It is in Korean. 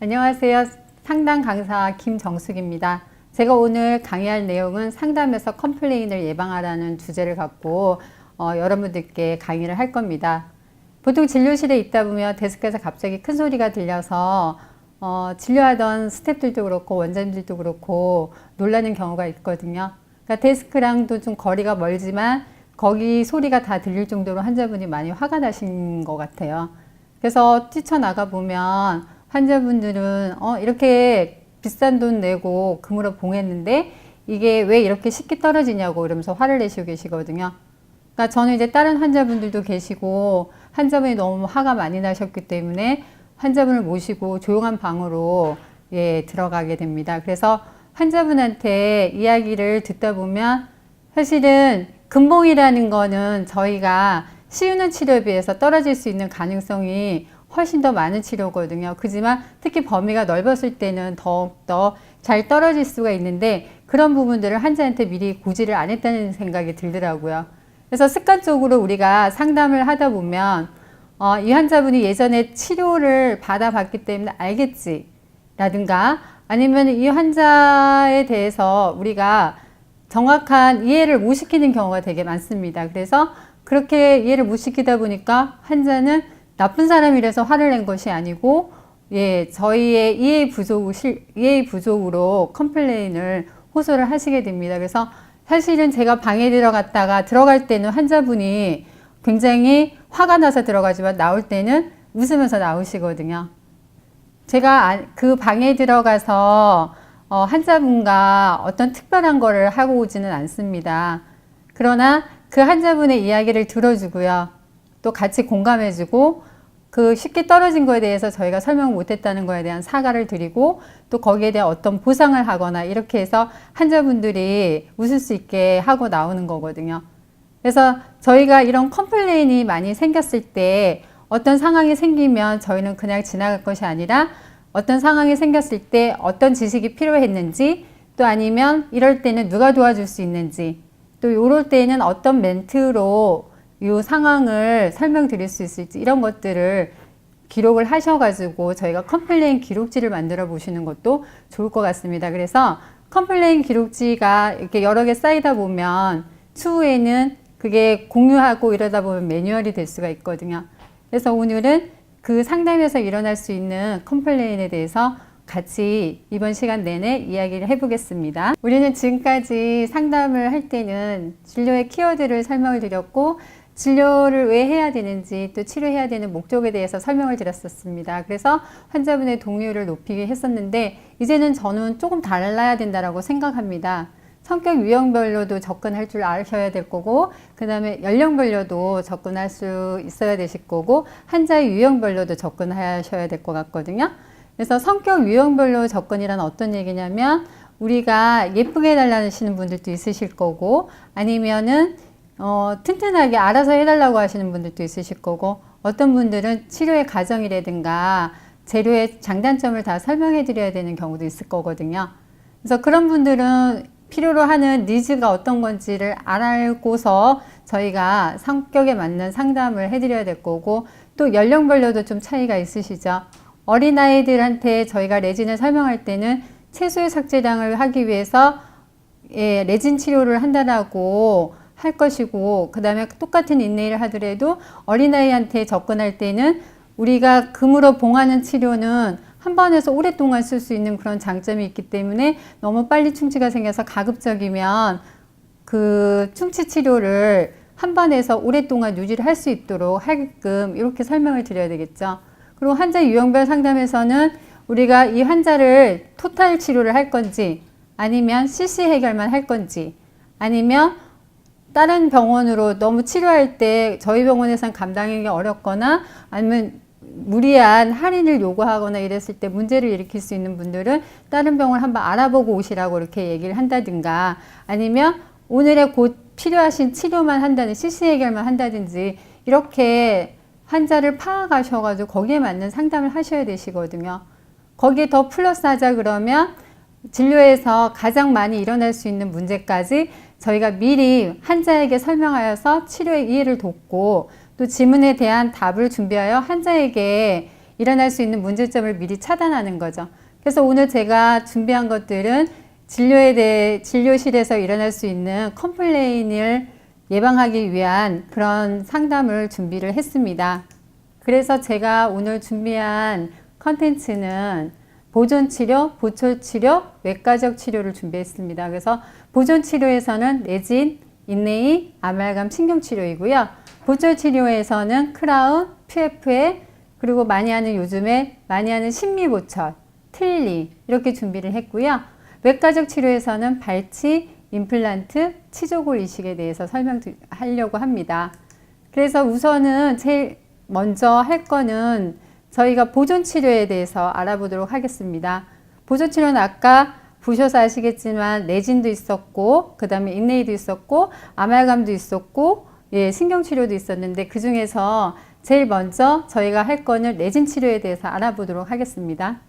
안녕하세요. 상담 강사 김정숙입니다. 제가 오늘 강의할 내용은 상담에서 컴플레인을 예방하라는 주제를 갖고 여러분들께 강의를 할 겁니다. 보통 진료실에 있다 보면 데스크에서 갑자기 큰 소리가 들려서 진료하던 스태프들도 그렇고 원장님들도 그렇고 놀라는 경우가 있거든요. 그러니까 데스크랑도 좀 거리가 멀지만 거기 소리가 다 들릴 정도로 환자분이 많이 화가 나신 것 같아요. 그래서 뛰쳐나가 보면 환자분들은 이렇게 비싼 돈 내고 금으로 봉했는데 이게 왜 이렇게 쉽게 떨어지냐고 이러면서 화를 내시고 계시거든요. 그러니까 저는 이제 다른 환자분들도 계시고 환자분이 너무 화가 많이 나셨기 때문에 환자분을 모시고 조용한 방으로 들어가게 됩니다. 그래서 환자분한테 이야기를 듣다 보면 사실은 금봉이라는 거는 저희가 씌우는 치료에 비해서 떨어질 수 있는 가능성이 훨씬 더 많은 치료거든요. 그렇지만 특히 범위가 넓었을 때는 더욱더 잘 떨어질 수가 있는데 그런 부분들을 환자한테 미리 고지를 안 했다는 생각이 들더라고요. 그래서 습관적으로 우리가 상담을 하다 보면 이 환자분이 예전에 치료를 받아봤기 때문에 알겠지 라든가 아니면 이 환자에 대해서 우리가 정확한 이해를 못 시키는 경우가 되게 많습니다. 그래서 그렇게 이해를 못 시키다 보니까 환자는 나쁜 사람이라서 화를 낸 것이 아니고 저희의 이해 부족으로 컴플레인을 호소를 하시게 됩니다. 그래서 사실은 제가 방에 들어갔다가 들어갈 때는 환자분이 굉장히 화가 나서 들어가지만 나올 때는 웃으면서 나오시거든요. 제가 그 방에 들어가서 환자분과 어떤 특별한 거를 하고 오지는 않습니다. 그러나 그 환자분의 이야기를 들어주고요. 또 같이 공감해주고 그 쉽게 떨어진 거에 대해서 저희가 설명을 못했다는 거에 대한 사과를 드리고 또 거기에 대한 어떤 보상을 하거나 이렇게 해서 환자분들이 웃을 수 있게 하고 나오는 거거든요. 그래서 저희가 이런 컴플레인이 많이 생겼을 때 어떤 상황이 생기면 저희는 그냥 지나갈 것이 아니라 어떤 상황이 생겼을 때 어떤 지식이 필요했는지 또 아니면 이럴 때는 누가 도와줄 수 있는지 또 이럴 때는 어떤 멘트로 이 상황을 설명드릴 수 있을지 이런 것들을 기록을 하셔가지고 저희가 컴플레인 기록지를 만들어 보시는 것도 좋을 것 같습니다. 그래서 컴플레인 기록지가 이렇게 여러 개 쌓이다 보면 추후에는 그게 공유하고 이러다 보면 매뉴얼이 될 수가 있거든요. 그래서 오늘은 그 상담에서 일어날 수 있는 컴플레인에 대해서 같이 이번 시간 내내 이야기를 해보겠습니다. 우리는 지금까지 상담을 할 때는 진료의 키워드를 설명을 드렸고 진료를 왜 해야 되는지 또 치료해야 되는 목적에 대해서 설명을 드렸었습니다. 그래서 환자분의 동의를 높이게 했었는데 이제는 저는 조금 달라야 된다고 생각합니다. 성격 유형별로도 접근할 줄 아셔야 될 거고 그 다음에 연령별로도 접근할 수 있어야 되실 거고 환자의 유형별로도 접근하셔야 될 것 같거든요. 그래서 성격 유형별로 접근이란 어떤 얘기냐면 우리가 예쁘게 해달라는 분들도 있으실 거고 아니면은 튼튼하게 알아서 해달라고 하시는 분들도 있으실 거고 어떤 분들은 치료의 과정이라든가 재료의 장단점을 다 설명해 드려야 되는 경우도 있을 거거든요. 그래서 그런 분들은 필요로 하는 니즈가 어떤 건지를 알고서 저희가 성격에 맞는 상담을 해드려야 될 거고 또 연령별로도 좀 차이가 있으시죠. 어린아이들한테 저희가 레진을 설명할 때는 채소의 삭제량을 하기 위해서 레진 치료를 한다라고 할 것이고 그 다음에 똑같은 인내를 하더라도 어린아이한테 접근할 때는 우리가 금으로 봉하는 치료는 한 번에서 오랫동안 쓸 수 있는 그런 장점이 있기 때문에 너무 빨리 충치가 생겨서 가급적이면 그 충치 치료를 한 번에서 오랫동안 유지를 할 수 있도록 하게끔 이렇게 설명을 드려야 되겠죠. 그리고 환자 유형별 상담에서는 우리가 이 환자를 토탈 치료를 할 건지 아니면 CC 해결만 할 건지 아니면 다른 병원으로 너무 치료할 때 저희 병원에서는 감당하기 어렵거나 아니면 무리한 할인을 요구하거나 이랬을 때 문제를 일으킬 수 있는 분들은 다른 병원을 한번 알아보고 오시라고 이렇게 얘기를 한다든가 아니면 오늘의 곧 필요하신 치료만 한다는 CC 해결만 한다든지 이렇게 환자를 파악하셔가지고 거기에 맞는 상담을 하셔야 되시거든요. 거기에 더 플러스 하자 그러면 진료에서 가장 많이 일어날 수 있는 문제까지 저희가 미리 환자에게 설명하여서 치료의 이해를 돕고 또 질문에 대한 답을 준비하여 환자에게 일어날 수 있는 문제점을 미리 차단하는 거죠. 그래서 오늘 제가 준비한 것들은 진료실에서 일어날 수 있는 컴플레인을 예방하기 위한 그런 상담을 준비를 했습니다. 그래서 제가 오늘 준비한 컨텐츠는 보존치료, 보철치료, 외과적 치료를 준비했습니다. 그래서 보존치료에서는 레진, 인레이, 아말감 신경치료이고요. 보철치료에서는 크라운, PFA, 그리고 요즘에 많이 하는 심미보철, 틀니 이렇게 준비를 했고요. 외과적 치료에서는 발치, 임플란트, 치조골 이식에 대해서 설명하려고 합니다. 그래서 우선은 제일 먼저 할 거는 저희가 보존치료에 대해서 알아보도록 하겠습니다. 보존치료는 아까 보셔서 아시겠지만 레진도 있었고 그 다음에 인레이도 있었고 아말감도 있었고 신경치료도 있었는데 그 중에서 제일 먼저 저희가 할 거는 레진 치료에 대해서 알아보도록 하겠습니다.